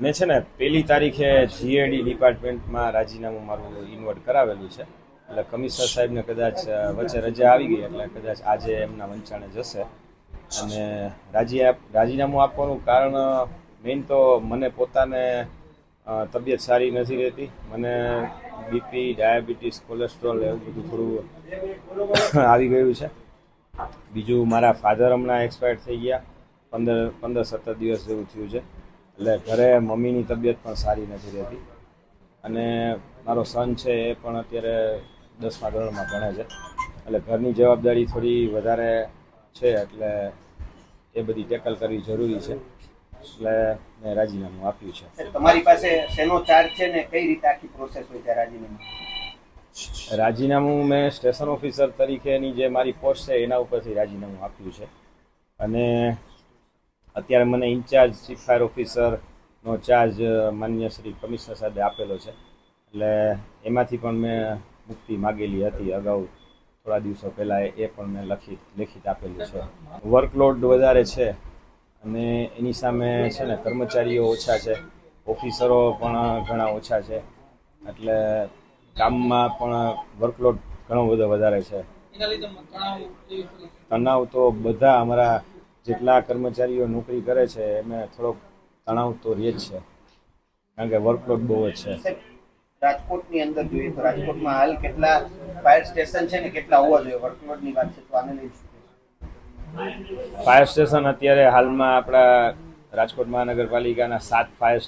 મેં છે ને 1 તારીખે જીએડી ડિપાર્ટમેન્ટમાં રાજીનામું મારું ઇન્વર્ટ કરાવેલું છે. એટલે કમિશનર સાહેબને કદાચ વચ્ચે રજા આવી ગઈ એટલે કદાચ આજે એમના વંચાણે જશે. અને રાજીનામું આપવાનું કારણ મેઇન તો મને પોતાને તબિયત સારી નથી રહેતી. મને બીપી, ડાયાબિટીસ, કોલેસ્ટ્રોલ એવું બધું થોડું આવી ગયું છે. બીજું મારા ફાધર હમણાં એક્સપાયર થઈ ગયા. 15-17 દિવસ જેવું થયું છે. એટલે ઘરે મમ્મીની તબિયત પણ સારી નથી રહેતી. અને મારો સન છે એ પણ અત્યારે 10મા ધોરણમાં ભણે છે. એટલે ઘરની જવાબદારી થોડી વધારે છે. એટલે એ બધી ટેકલ કરવી જરૂરી છે. એટલે મેં રાજીનામું આપ્યું છે. તમારી પાસે શેનો ચાર્જ છે ને કઈ રીતે આખી પ્રોસેસ હોય છે રાજીનામું મેં સ્ટેશન ઓફિસર તરીકેની જે મારી પોસ્ટ છે એના ઉપરથી રાજીનામું આપ્યું છે. અને અત્યારે મને ઇન્ચાર્જ ચીફ ફાયર ઓફિસરનો ચાર્જ માન્ય શ્રી કમિશનર સાહેબે આપેલો છે. એટલે એમાંથી પણ મેં મુક્તિ માગેલી હતી અગાઉ થોડા દિવસો પહેલાં. એ પણ મેં લેખિત આપેલું છે. વર્કલોડ વધારે છે અને એની સામે છે ને કર્મચારીઓ ઓછા છે, ઓફિસરો પણ ઘણા ઓછા છે. એટલે કામમાં પણ વર્કલોડ ઘણો બધો વધારે છે. તણાવ તો બધા અમારા જેટલા કર્મચારીઓ નોકરી કરે છે એને થોડોક તણાવ તો રહે જ છે, કારણ કે વર્કલોડ બહુ જ છે. રાજકોટની અંદર જોઈએ તો રાજકોટમાં હાલ કેટલા ફાયર સ્ટેશન છે ને કેટલા હોવા જોઈએ વર્કલોડની વાત છે તો આને લઈ ફાયર સ્ટેશન અત્યારે હાલમાં આપણા રાજકોટ મહાનગરપાલિકાના 7 ફાયર